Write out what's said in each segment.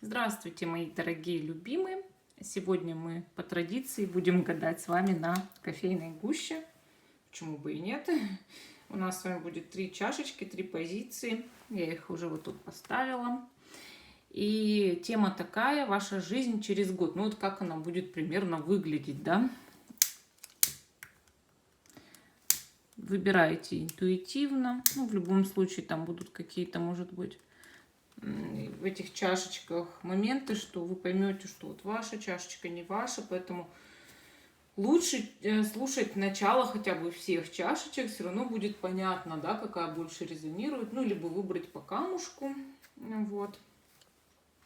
Здравствуйте, мои дорогие любимые! Сегодня мы по традиции будем гадать с вами на кофейной гуще. Почему бы и нет? У нас с вами будет 3 чашечки, 3 позиции. Я их уже вот тут поставила. И тема такая: ваша жизнь через год. Ну вот как она будет примерно выглядеть, да? Выбираете интуитивно. Ну, в любом случае там будут какие-то, может быть, в этих чашечках моменты, что вы поймете, что вот ваша чашечка не ваша, поэтому лучше слушать начало хотя бы всех чашечек, все равно будет понятно, да, какая больше резонирует, ну, либо выбрать по камушку, вот.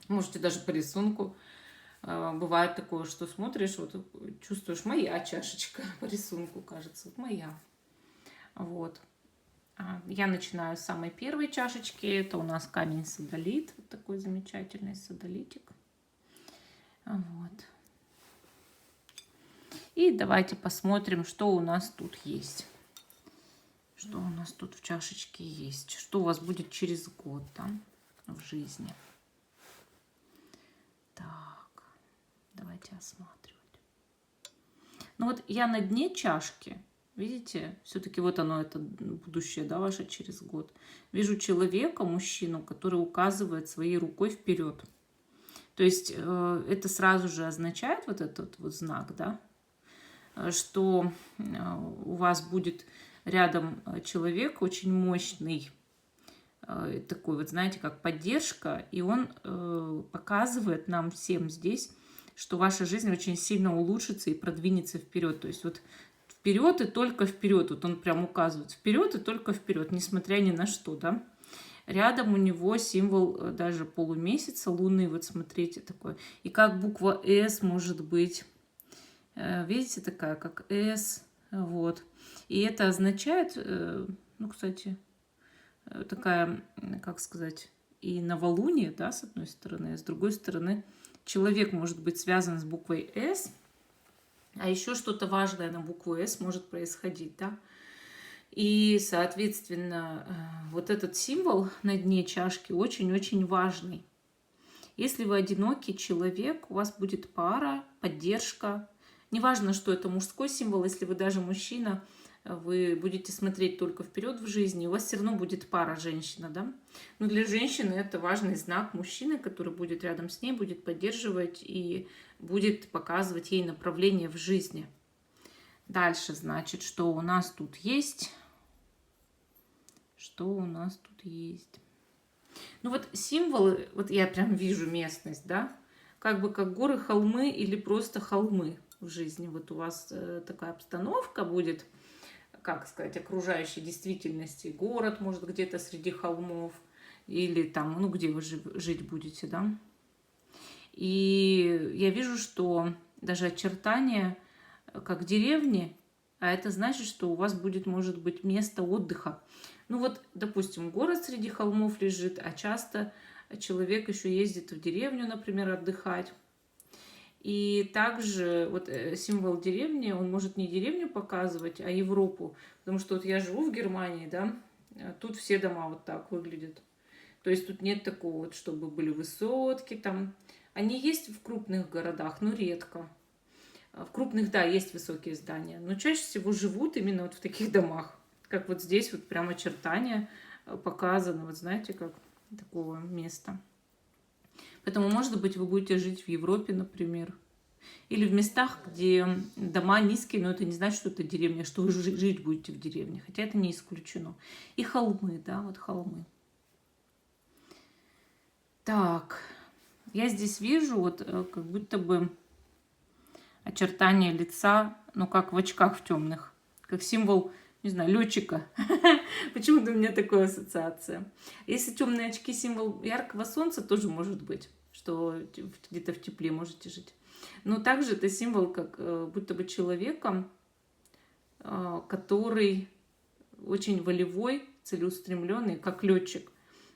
Можете даже по рисунку. Бывает такое, что смотришь, вот чувствуешь, моя чашечка, по рисунку кажется, вот моя, вот. Я начинаю с самой первой чашечки. Это у нас камень содолит. Вот такой замечательный содолитик. Вот. И давайте посмотрим, что у нас тут есть. Что у нас тут в чашечке есть. Что у вас будет через год, да, в жизни. Так, давайте осматривать. Ну вот я на дне чашки. Видите, все-таки вот оно, это будущее, да, ваше через год. Вижу человека, мужчину, который указывает своей рукой вперед. То есть это сразу же означает вот этот вот знак, да, что у вас будет рядом человек очень мощный, такой вот, знаете, как поддержка, и он показывает нам всем здесь, что ваша жизнь очень сильно улучшится и продвинется вперед. То есть вот вперед и только вперед. Вот он прям указывает вперед и только вперед, несмотря ни на что, да. Рядом у него символ даже полумесяца, луны, вот смотрите, такой. И как буква «С» может быть, видите, такая, как «С», вот. И это означает, ну, кстати, такая, как сказать, и новолуние, да, с одной стороны, а с другой стороны человек может быть связан с буквой «С», а еще что-то важное на букву «С» может происходить, да. И, соответственно, вот этот символ на дне чашки очень-очень важный. Если вы одинокий человек, у вас будет пара, поддержка. Неважно, что это мужской символ, если вы даже мужчина, вы будете смотреть только вперед в жизни, у вас все равно будет пара, женщина, да. Но для женщины это важный знак мужчины, который будет рядом с ней, будет поддерживать и будет показывать ей направление в жизни. Дальше, значит, что у нас тут есть? Что у нас тут есть? Ну вот символы, вот я прям вижу местность, да, как бы как горы, холмы или просто холмы в жизни. Вот у вас такая обстановка будет, как сказать, окружающей действительности. Город, может, где-то среди холмов или там, ну, где вы жить будете, да. И я вижу, что даже очертания как деревни, а это значит, что у вас будет, может быть, место отдыха. Ну вот, допустим, город среди холмов лежит, а часто человек еще ездит в деревню, например, отдыхать. И также вот символ деревни, он может не деревню показывать, а Европу. Потому что вот я живу в Германии, да, тут все дома вот так выглядят. То есть тут нет такого вот, чтобы были высотки там. Они есть в крупных городах, но редко. В крупных, да, есть высокие здания, но чаще всего живут именно вот в таких домах. Как вот здесь вот прям очертания показаны, вот знаете, как такого места. Поэтому, может быть, вы будете жить в Европе, например. Или в местах, где дома низкие, но это не значит, что это деревня, что вы жить будете в деревне. Хотя это не исключено. И холмы, да, вот холмы. Так, я здесь вижу вот как будто бы очертания лица, ну как в очках в темных, как символ, не знаю, летчика. Почему-то у меня такая ассоциация. Если темные очки символ яркого солнца, тоже может быть, что где-то в тепле можете жить. Но также это символ как будто бы человека, который очень волевой, целеустремленный, как летчик.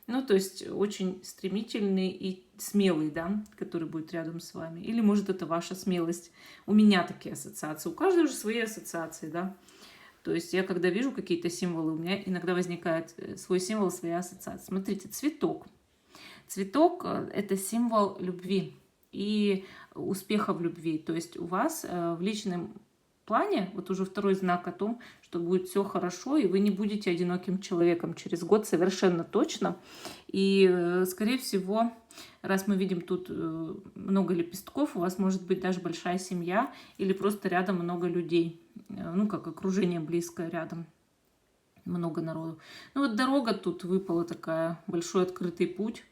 Ну, то есть очень стремительный и смелый, да, который будет рядом с вами. Или, может, это ваша смелость. У меня такие ассоциации. У каждого же свои ассоциации, да. То есть я, когда вижу какие-то символы, у меня иногда возникает свой символ, своя ассоциация. Смотрите, цветок. Цветок это символ любви и успеха в любви. То есть у вас в личном плане, вот уже второй знак о том, что будет все хорошо, и вы не будете одиноким человеком через год совершенно точно. И, скорее всего, раз мы видим тут много лепестков, у вас может быть даже большая семья или просто рядом много людей. Ну, как окружение близкое рядом. Много народу. Ну, вот дорога тут выпала такая, большой открытый путь.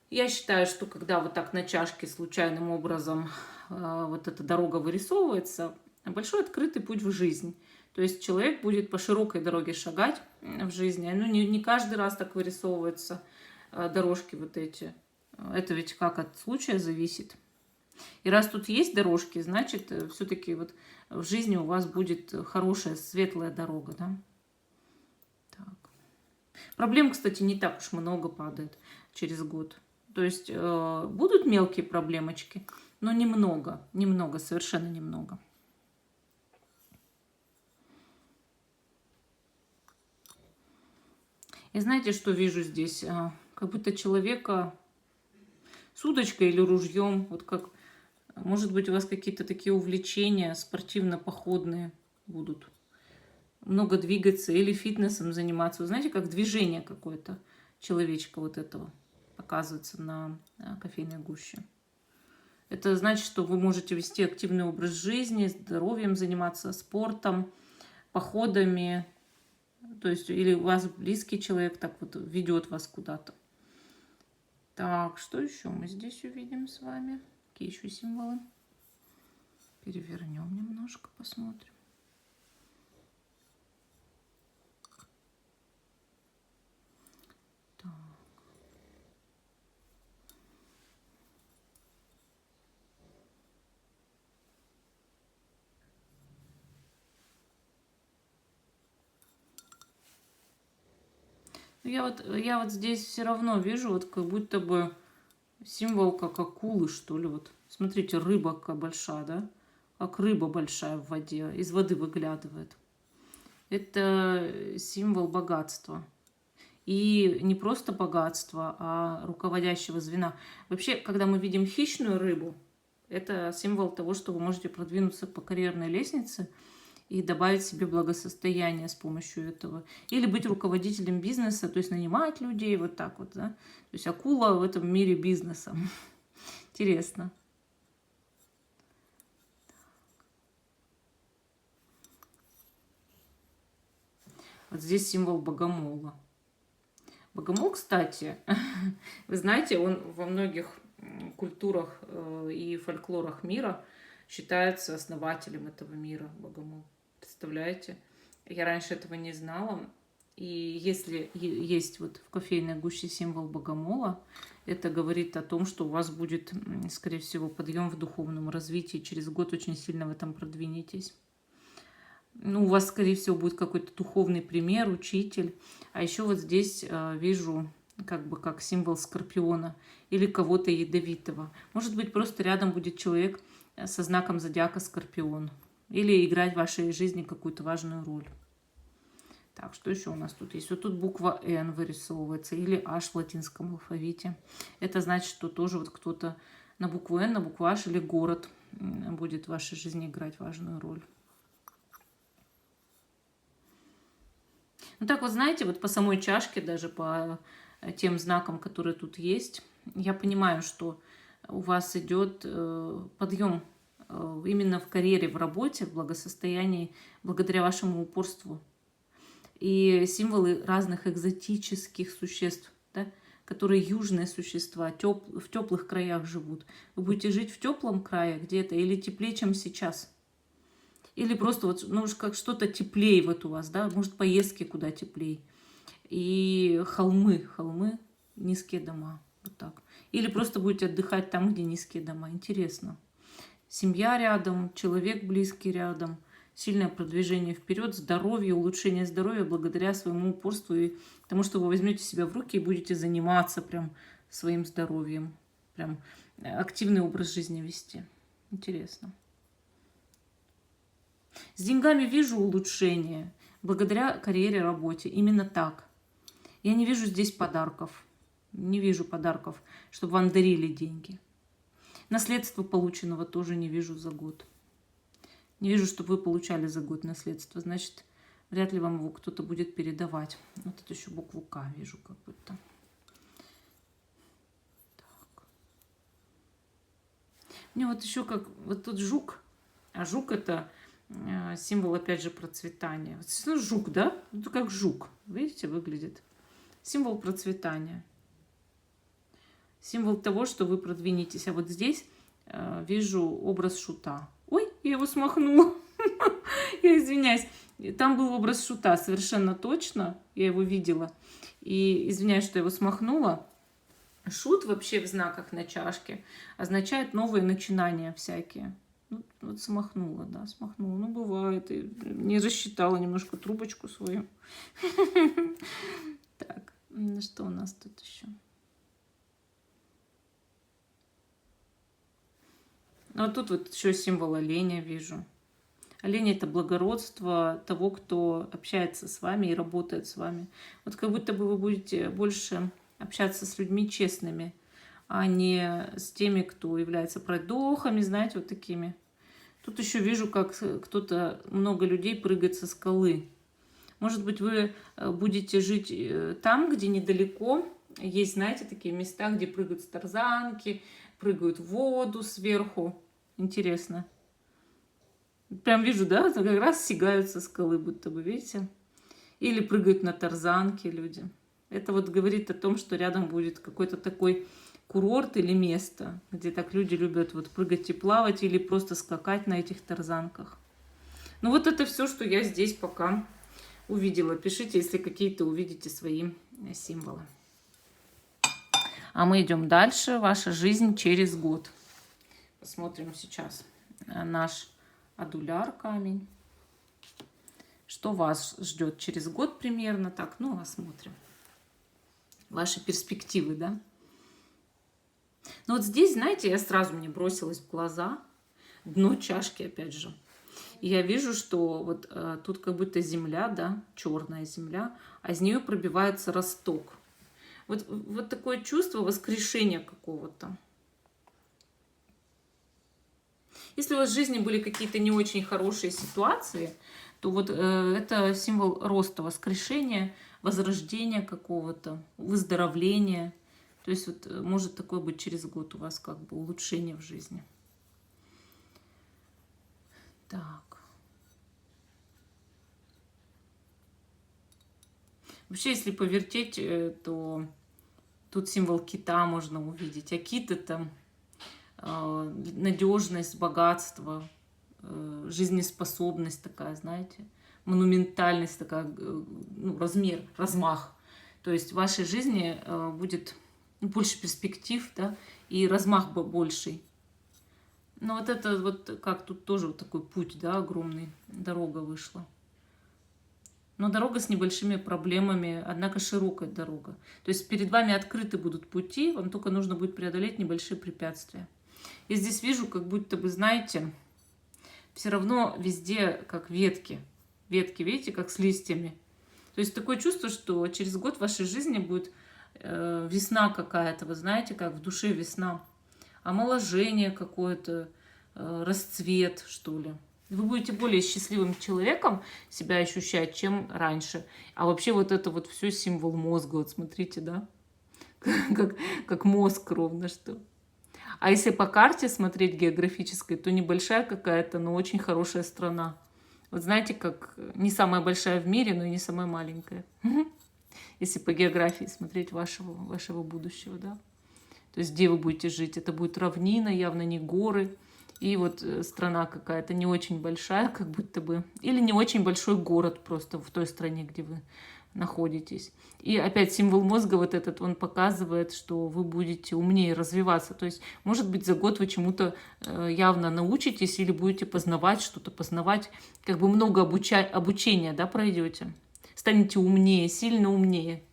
Я считаю, что когда вот так на чашке случайным образом вот эта дорога вырисовывается, большой открытый путь в жизнь. То есть человек будет по широкой дороге шагать в жизни. Ну, не каждый раз так вырисовываются дорожки вот эти. Это ведь как от случая зависит. И раз тут есть дорожки, значит, все-таки вот в жизни у вас будет хорошая, светлая дорога, да? Так. Проблем, кстати, не так уж много падает через год. То есть будут мелкие проблемочки, но немного, совершенно немного. И знаете, что вижу здесь? Как будто человека с удочкой или ружьем, вот как, может быть, у вас какие-то такие увлечения спортивно-походные будут. Много двигаться или фитнесом заниматься. Вы знаете, как движение какое-то человечка вот этого показывается на кофейной гуще. Это значит, что вы можете вести активный образ жизни, здоровьем заниматься, спортом, походами. То есть, или у вас близкий человек так вот ведет вас куда-то. Так, что еще мы здесь увидим с вами? Какие еще символы? Перевернем немножко, посмотрим. Так. Я вот здесь все равно вижу, вот как будто бы символ как акулы, что ли. Вот смотрите, рыба какая большая, да? Как рыба большая в воде, из воды выглядывает. Это символ богатства. И не просто богатства, а руководящего звена. Вообще, когда мы видим хищную рыбу, это символ того, что вы можете продвинуться по карьерной лестнице и добавить себе благосостояние с помощью этого. Или быть руководителем бизнеса, то есть нанимать людей, вот так вот, да. То есть акула в этом мире бизнеса. Интересно. Вот здесь символ богомола. Богомол, кстати, вы знаете, он во многих культурах и фольклорах мира считается основателем этого мира, богомол. Представляете? Я раньше этого не знала. И если есть вот в кофейной гуще символ богомола, это говорит о том, что у вас будет, скорее всего, подъем в духовном развитии. Через год очень сильно в этом продвинетесь. Ну, у вас, скорее всего, будет какой-то духовный пример, учитель. А еще вот здесь вижу как бы как символ скорпиона или кого-то ядовитого. Может быть, просто рядом будет человек со знаком зодиака скорпион. Или играть в вашей жизни какую-то важную роль. Так, что еще у нас тут есть? Вот тут буква Н вырисовывается, или H в латинском алфавите. Это значит, что тоже вот кто-то на букву Н, на букву H или город будет в вашей жизни играть важную роль. Ну так вот, знаете, вот по самой чашке, даже по тем знакам, которые тут есть, я понимаю, что у вас идет подъем именно в карьере, в работе, в благосостоянии, благодаря вашему упорству. И символы разных экзотических существ, да, которые южные существа, в теплых краях живут. Вы будете жить в теплом крае где-то или теплее, чем сейчас. Или просто вот, ну уж как что-то теплее вот у вас, да, может поездки куда теплее. И холмы, низкие дома, вот так. Или просто будете отдыхать там, где низкие дома. Интересно. Семья рядом, человек близкий рядом, сильное продвижение вперед, здоровье, улучшение здоровья благодаря своему упорству и тому, что вы возьмете себя в руки и будете заниматься прям своим здоровьем, прям активный образ жизни вести. Интересно. С деньгами вижу улучшение благодаря карьере, работе. Именно так. Я не вижу здесь подарков. Не вижу подарков, чтобы вам дарили деньги. Наследство полученного тоже не вижу за год. Не вижу, чтобы вы получали за год наследство. Значит, вряд ли вам его кто-то будет передавать. Вот это еще букву К вижу как будто. Так. Мне вот еще как... Вот тут жук. А жук это символ, опять же, процветания. Вот, жук, да? Это как жук. Видите, выглядит. Символ процветания. Символ того, что вы продвинетесь. А вот здесь вижу образ шута. Ой, я его смахнула. Я извиняюсь. Там был образ шута, совершенно точно. Я его видела. И извиняюсь, что я его смахнула. Шут вообще в знаках на чашке означает новые начинания всякие. Вот смахнула, да, смахнула. Ну, бывает. И не рассчитала немножко трубочку свою. Так, что у нас тут еще? Ну, а тут вот еще символ оленя вижу. Олень — это благородство того, кто общается с вами и работает с вами. Вот как будто бы вы будете больше общаться с людьми честными, а не с теми, кто является пройдохами, знаете, вот такими. Тут еще вижу, как кто-то, много людей прыгает со скалы. Может быть, вы будете жить там, где недалеко есть, знаете, такие места, где прыгают с тарзанки, прыгают в воду сверху. Интересно. Прям вижу, да, как раз сигают со скалы, будто бы, видите? Или прыгают на тарзанке люди. Это вот говорит о том, что рядом будет какой-то такой курорт или место, где так люди любят вот прыгать и плавать, или просто скакать на этих тарзанках. Ну вот это все, что я здесь пока увидела. Пишите, если какие-то увидите свои символы. А мы идем дальше. Ваша жизнь через год. Посмотрим сейчас наш адуляр камень. Что вас ждет через год примерно? Так, ну, посмотрим. Ваши перспективы, да? Ну, вот здесь, знаете, я сразу мне бросилась в глаза дно чашки, опять же. И я вижу, что вот тут как будто земля, да, черная земля, а из нее пробивается росток. Вот такое чувство воскрешения какого-то. Если у вас в жизни были какие-то не очень хорошие ситуации, то вот это символ роста, воскрешения, возрождения какого-то, выздоровления. То есть вот может такое быть через год у вас как бы улучшение в жизни. Так. Вообще, если повертеть, то тут символ кита можно увидеть. А кит — это надежность, богатство, жизнеспособность такая, знаете, монументальность такая, ну, размер, размах. То есть в вашей жизни будет больше перспектив, да, и размах больший. Но вот это вот как тут тоже вот такой путь, да, огромный, дорога вышла. Но дорога с небольшими проблемами, однако широкая дорога. То есть перед вами открыты будут пути, вам только нужно будет преодолеть небольшие препятствия. Я здесь вижу, как будто бы, знаете, все равно везде как ветки. Ветки, видите, как с листьями. То есть такое чувство, что через год в вашей жизни будет весна какая-то, вы знаете, как в душе весна. Омоложение какое-то, расцвет, что ли. Вы будете более счастливым человеком себя ощущать, чем раньше. А вообще вот это вот все символ мозга. Вот смотрите, да? Как мозг ровно что. А если по карте смотреть географической, то небольшая какая-то, но очень хорошая страна. Вот знаете, как не самая большая в мире, но и не самая маленькая. Если по географии смотреть вашего будущего, да. То есть где вы будете жить? Это будет равнина, явно не горы. И вот страна какая-то не очень большая, как будто бы. Или не очень большой город просто в той стране, где вы находитесь. И опять символ мозга вот этот, он показывает, что вы будете умнее развиваться. То есть, может быть, за год вы чему-то явно научитесь или будете познавать что-то, познавать, как бы много обучения, да, пройдете. Станете умнее, сильно умнее.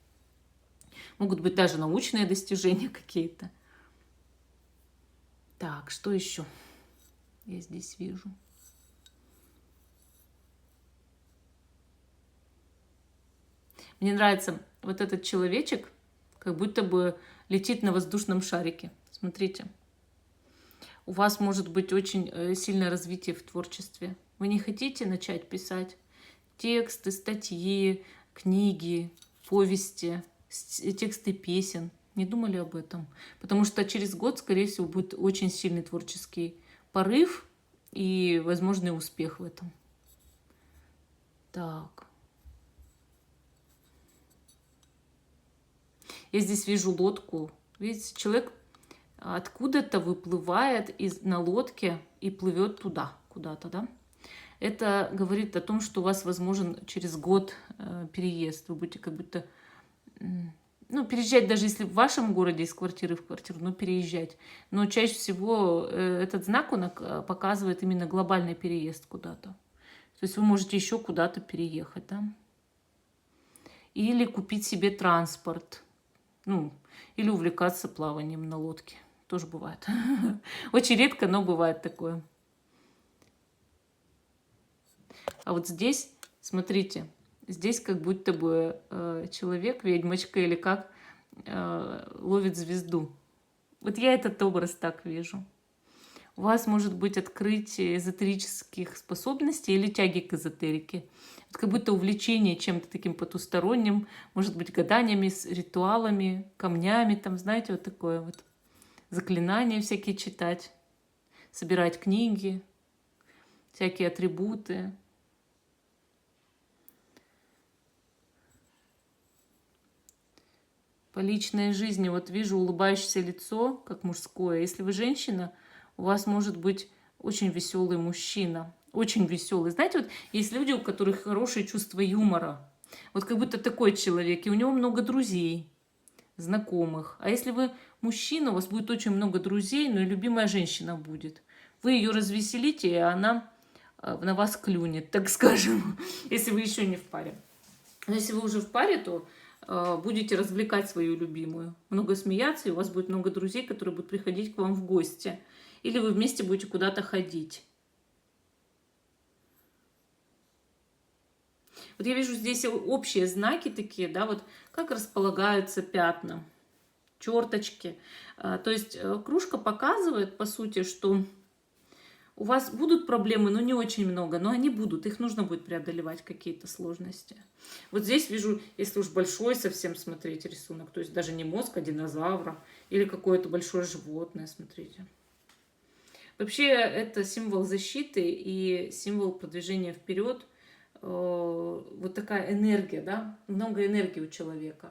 Могут быть даже научные достижения какие-то. Так, что еще я здесь вижу? Мне нравится вот этот человечек, как будто бы летит на воздушном шарике. Смотрите. У вас может быть очень сильное развитие в творчестве. Вы не хотите начать писать тексты, статьи, книги, повести, тексты песен? Не думали об этом? Потому что через год, скорее всего, будет очень сильный творческий порыв и возможный успех в этом. Так. Я здесь вижу лодку. Видите, человек откуда-то выплывает на лодке и плывет туда, куда-то, да? Это говорит о том, что у вас возможен через год переезд. Вы будете как будто, ну, переезжать, даже если в вашем городе из квартиры в квартиру, но переезжать. Но чаще всего этот знак, он показывает именно глобальный переезд куда-то. То есть вы можете еще куда-то переехать, да? Или купить себе транспорт. Ну, или увлекаться плаванием на лодке. Тоже бывает. Очень редко, но бывает такое. А вот здесь, смотрите, здесь как будто бы человек, ведьмочка или как, ловит звезду. Вот я этот образ так вижу. У вас может быть открытие эзотерических способностей или тяги к эзотерике. Это как будто увлечение чем-то таким потусторонним, может быть, гаданиями, с ритуалами, камнями, там, знаете, вот такое вот. Заклинания всякие читать, собирать книги, всякие атрибуты. По личной жизни вот вижу улыбающееся лицо, как мужское. Если вы женщина, у вас может быть очень веселый мужчина. Очень веселый. Знаете, вот есть люди, у которых хорошее чувство юмора. Вот как будто такой человек, и у него много друзей, знакомых. А если вы мужчина, у вас будет очень много друзей, но и любимая женщина будет. Вы ее развеселите, и она на вас клюнет, так скажем, если вы еще не в паре. Но если вы уже в паре, то будете развлекать свою любимую. Много смеяться, и у вас будет много друзей, которые будут приходить к вам в гости. Или вы вместе будете куда-то ходить. Вот я вижу здесь общие знаки такие, да, вот как располагаются пятна, черточки. То есть кружка показывает, по сути, что у вас будут проблемы, но не очень много, но они будут, их нужно будет преодолевать, какие-то сложности. Вот здесь вижу, если уж большой совсем смотреть рисунок, то есть даже не мозг, а динозавра или какое-то большое животное, смотрите. Вообще это символ защиты и символ продвижения вперед. Вот такая энергия, да, много энергии у человека.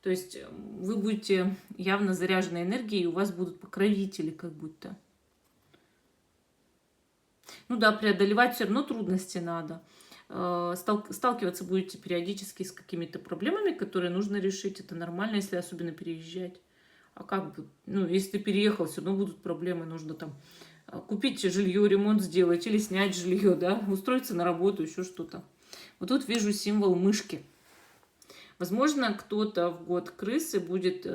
То есть вы будете явно заряжены энергией, и у вас будут покровители как будто. Ну да, преодолевать все равно трудности надо. Сталкиваться будете периодически с какими-то проблемами, которые нужно решить. Это нормально, если особенно переезжать. А как бы, ну, если ты переехал, все равно будут проблемы. Нужно там купить жилье, ремонт сделать или снять жилье, да, устроиться на работу, еще что-то. Вот тут вижу символ мышки. Возможно, кто-то в год крысы будет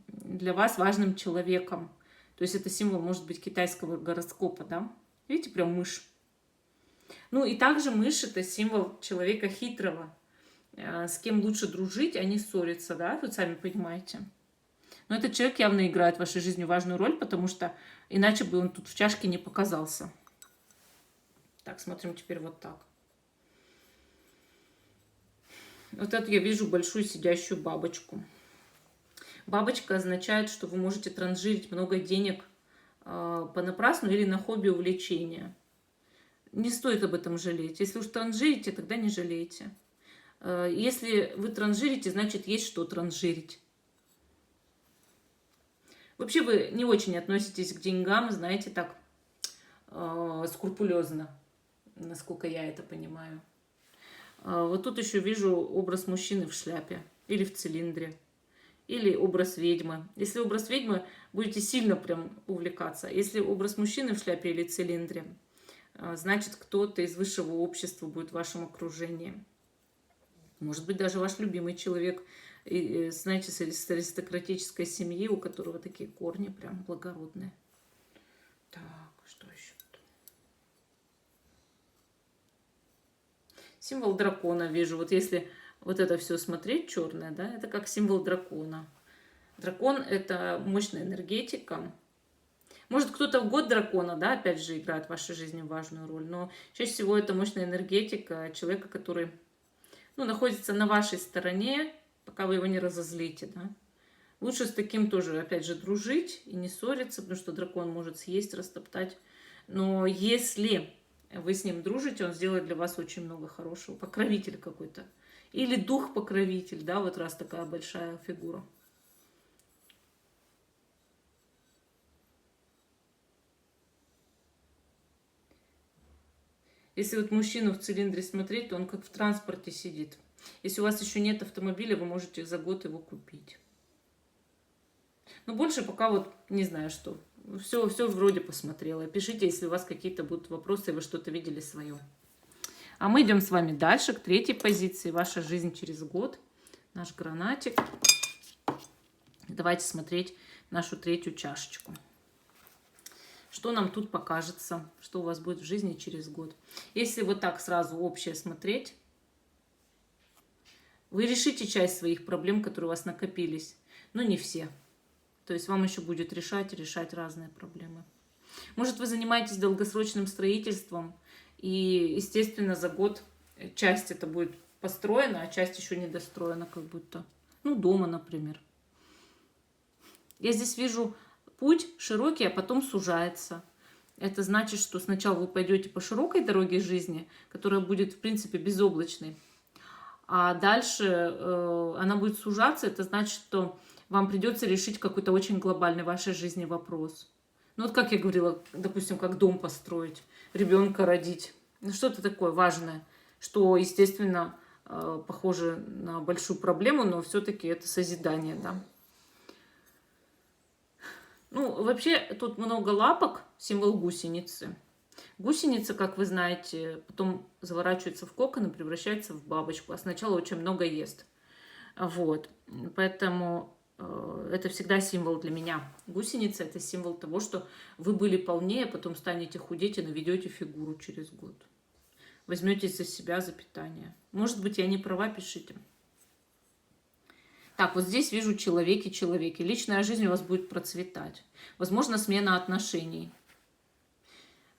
для вас важным человеком. То есть это символ, может быть, китайского гороскопа, да? Видите, прям мышь. Ну и также мышь — это символ человека хитрого. С кем лучше дружить, а не ссориться, да? Вы сами понимаете. Но этот человек явно играет в вашей жизни важную роль, потому что иначе бы он тут в чашке не показался. Так, смотрим теперь вот так. Вот это я вижу большую сидящую бабочку. Бабочка означает, что вы можете транжирить много денег понапрасну или на хобби, увлечения. Не стоит об этом жалеть. Если уж транжирите, тогда не жалейте. Если вы транжирите, значит есть что транжирить. Вообще вы не очень относитесь к деньгам, знаете, так скрупулезно, насколько я это понимаю. Вот тут еще вижу образ мужчины в шляпе или в цилиндре. Или образ ведьмы. Если образ ведьмы, будете сильно прям увлекаться. Если образ мужчины в шляпе или цилиндре, значит, кто-то из высшего общества будет в вашем окружении. Может быть, даже ваш любимый человек, знаете, с аристократической семьи, у которого такие корни прям благородные. Так, что еще? Символ дракона вижу. Вот если вот это все смотреть черное, да, это как символ дракона. Дракон — это мощная энергетика. Может, кто-то в год дракона, да, опять же, играет в вашей жизни важную роль, но чаще всего это мощная энергетика человека, который, ну, находится на вашей стороне, пока вы его не разозлите, да. Лучше с таким тоже, опять же, дружить и не ссориться, потому что дракон может съесть, растоптать. Но если вы с ним дружите, он сделает для вас очень много хорошего. Покровитель какой-то. Или дух-покровитель, да, вот раз такая большая фигура. Если вот мужчину в цилиндре смотреть, то он как в транспорте сидит. Если у вас еще нет автомобиля, вы можете за год его купить. Но больше пока вот не знаю что. Все вроде посмотрела. Пишите, если у вас какие-то будут вопросы, и вы что-то видели свое. А мы идем с вами дальше, к третьей позиции. Ваша жизнь через год. Наш гранатик. Давайте смотреть нашу третью чашечку. Что нам тут покажется, что у вас будет в жизни через год. Если вот так сразу общее смотреть, вы решите часть своих проблем, которые у вас накопились, но не все. То есть вам еще будет решать разные проблемы. Может, вы занимаетесь долгосрочным строительством, и, естественно, за год часть это будет построена, а часть еще не достроена как будто. Ну, дома, например. Я здесь вижу путь широкий, а потом сужается. Это значит, что сначала вы пойдете по широкой дороге жизни, которая будет, в принципе, безоблачной, а дальше она будет сужаться. Это значит, что вам придется решить какой-то очень глобальный в вашей жизни вопрос. Ну вот как я говорила, допустим, как дом построить, ребенка родить. Ну что-то такое важное, что, естественно, похоже на большую проблему, но все-таки это созидание, да. Ну, вообще, тут много лапок, символ гусеницы. Gусеница, как вы знаете, потом заворачивается в кокон и превращается в бабочку, а сначала очень много ест. Вот, поэтому это всегда символ для меня. Гусеница — это символ того, что вы были полнее, потом станете худеть и наведете фигуру через год. Возьметесь за себя, за питание. Может быть, я не права, пишите. Так, вот здесь вижу человеки. Личная жизнь у вас будет процветать. Возможно, смена отношений.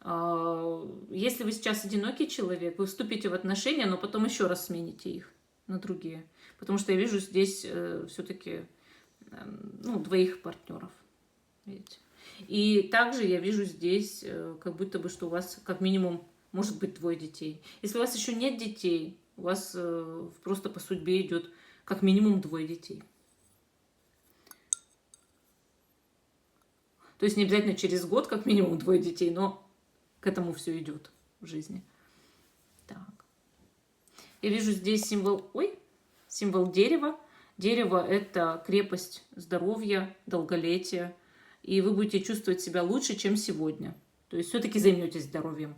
Если вы сейчас одинокий человек, вы вступите в отношения, но потом еще раз смените их на другие. Потому что я вижу здесь все-таки двоих партнеров. Видите? И также я вижу здесь как будто бы, что у вас как минимум может быть 2 детей. Если у вас еще нет детей, у вас просто по судьбе идет как минимум 2 детей. То есть не обязательно через год как минимум 2 детей, но к этому все идет в жизни. Так. Я вижу здесь символ дерева. Дерево — это крепость здоровья, долголетия. И вы будете чувствовать себя лучше, чем сегодня. То есть все-таки займетесь здоровьем.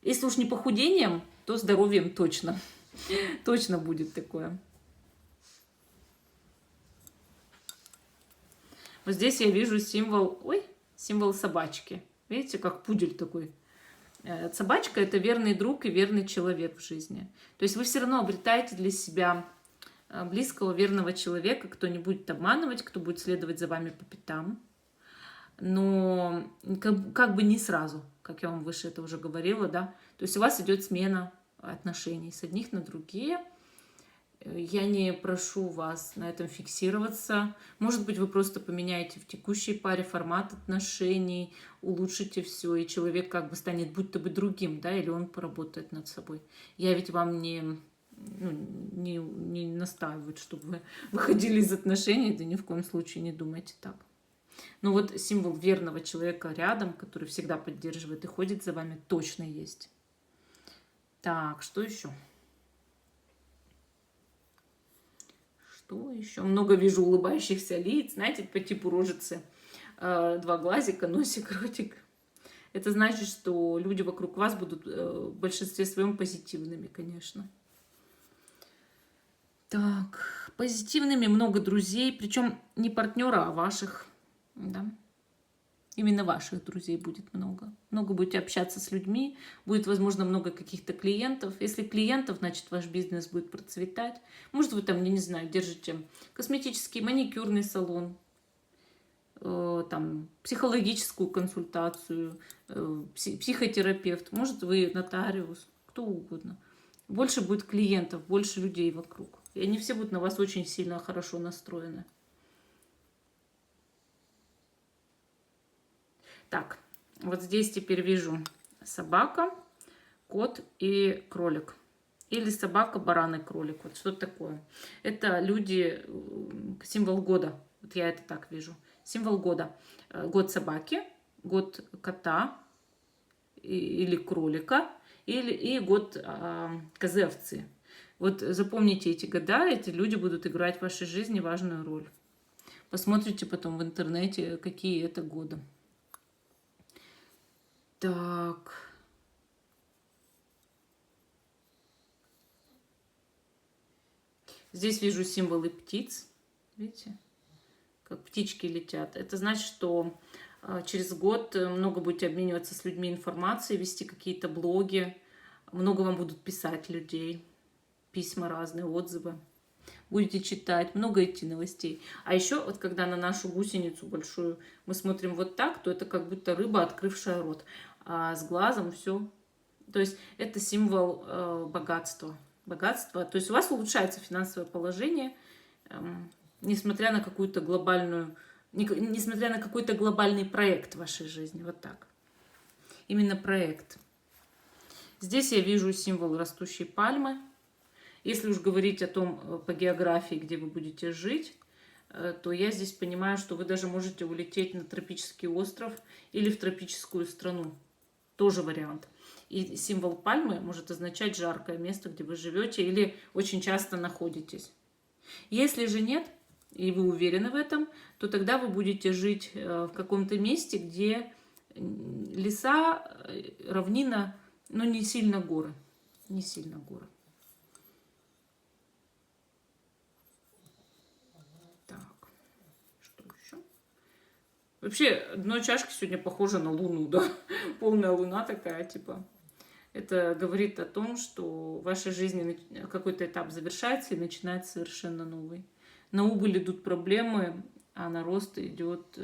Если уж не похудением, то здоровьем точно. Точно будет такое. Вот здесь я вижу символ собачки. Видите, как пудель такой. Собачка — это верный друг и верный человек в жизни. То есть вы все равно обретаете для себя близкого, верного человека, кто не будет обманывать, кто будет следовать за вами по пятам. Но как бы не сразу, как я вам выше это уже говорила, да. То есть у вас идет смена отношений с одних на другие. Я не прошу вас на этом фиксироваться. Может быть, вы просто поменяете в текущей паре формат отношений, улучшите все, и человек как бы станет будто бы другим, да, или он поработает над собой. Я ведь вам не настаиваю, чтобы вы выходили из отношений, да ни в коем случае не думайте так. Но вот символ верного человека рядом, который всегда поддерживает и ходит за вами, точно есть. Так, что еще? Что еще? Много вижу улыбающихся лиц, знаете, по типу рожицы. 2 глазика, носик, ротик. Это значит, что люди вокруг вас будут в большинстве своем позитивными, конечно. Так, позитивными, много друзей, причем не партнера, а ваших, да. Именно ваших друзей будет много. Много будете общаться с людьми, будет, возможно, много каких-то клиентов. Если клиентов, значит, ваш бизнес будет процветать. Может, вы там, я не знаю, держите косметический, маникюрный салон, там, психологическую консультацию, психотерапевт, может, вы нотариус, кто угодно. Больше будет клиентов, больше людей вокруг. И они все будут на вас очень сильно хорошо настроены. Так, вот здесь теперь вижу собака, кот и кролик. Или собака, баран и кролик. Вот что такое. Это люди, символ года. Вот я это так вижу. Символ года. Год собаки, год кота или кролика, и год козы, овцы. Вот запомните эти года, эти люди будут играть в вашей жизни важную роль. Посмотрите потом в интернете, какие это годы. Так. Здесь вижу символы птиц. Видите? Как птички летят. Это значит, что через год много будете обмениваться с людьми информацией, вести какие-то блоги. Много вам будут писать людей. Письма разные, отзывы. Будете читать, много идти новостей. А еще, вот когда на нашу гусеницу большую мы смотрим вот так, то это как будто рыба, открывшая рот. А с глазом все. То есть это символ богатства. Богатства. То есть у вас улучшается финансовое положение, несмотря на какую-то глобальную, несмотря на какой-то глобальный проект в вашей жизни. Вот так. Именно проект. Здесь я вижу символ растущей пальмы. Если уж говорить о том, по географии, где вы будете жить, то я здесь понимаю, что вы даже можете улететь на тропический остров или в тропическую страну. Тоже вариант. И символ пальмы может означать жаркое место, где вы живете или очень часто находитесь. Если же нет, и вы уверены в этом, то тогда вы будете жить в каком-то месте, где леса, равнина, но не сильно горы. Не сильно горы. Вообще, дно чашки сегодня похоже на Луну, да? Полная Луна такая, типа. Это говорит о том, что в вашей жизни какой-то этап завершается и начинается совершенно новый. На убыль идут проблемы, а на рост идет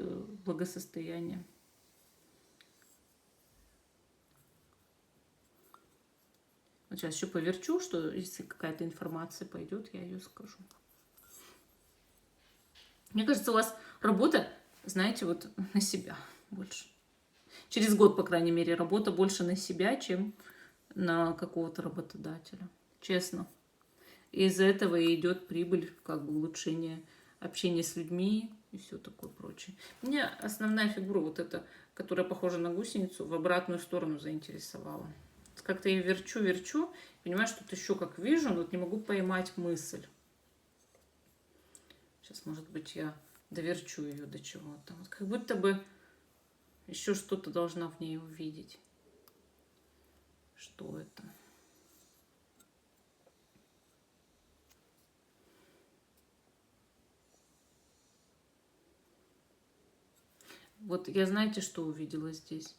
благосостояние. Вот сейчас еще поверчу, что если какая-то информация пойдет, я ее скажу. Мне кажется, у вас работа, знаете, вот на себя больше. Через год, по крайней мере, работа больше на себя, чем на какого-то работодателя. Честно. И из-за этого и идет прибыль, как бы улучшение общения с людьми и все такое прочее. Меня основная фигура, вот эта, которая похожа на гусеницу, в обратную сторону заинтересовала. Как-то я верчу, понимаю, что тут еще как вижу, но вот не могу поймать мысль. Сейчас, может быть, я доверчу ее до чего-то. Вот как будто бы еще что-то должна в ней увидеть. Что это? Вот я, знаете, что увидела здесь?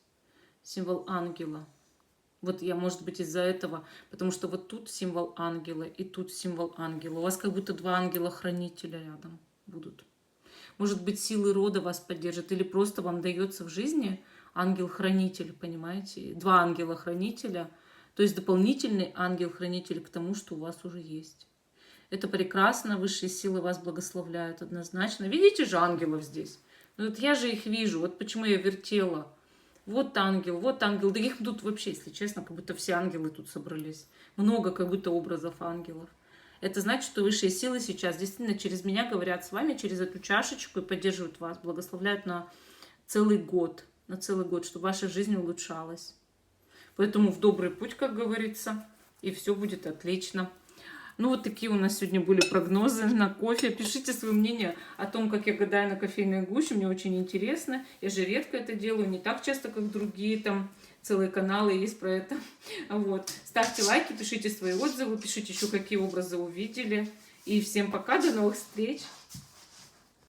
Символ ангела. Вот я, может быть, из-за этого, потому что вот тут символ ангела и тут символ ангела. У вас как будто два ангела-хранителя рядом будут. Может быть, силы рода вас поддержат или просто вам дается в жизни ангел-хранитель, понимаете? Два ангела-хранителя, то есть дополнительный ангел-хранитель к тому, что у вас уже есть. Это прекрасно, высшие силы вас благословляют однозначно. Видите же ангелов здесь? Вот я же их вижу, вот почему я вертела. Вот ангел, да их тут вообще, если честно, как будто все ангелы тут собрались. Много как будто образов ангелов. Это значит, что высшие силы сейчас действительно через меня говорят с вами, через эту чашечку и поддерживают вас, благословляют на целый год, чтобы ваша жизнь улучшалась. Поэтому в добрый путь, как говорится, и все будет отлично. Ну, вот такие у нас сегодня были прогнозы на кофе. Пишите свое мнение о том, как я гадаю на кофейной гуще. Мне очень интересно. Я же редко это делаю, не так часто, как другие там целые каналы есть про это. Вот. Ставьте лайки, пишите свои отзывы, пишите еще, какие образы увидели. И всем пока, до новых встреч!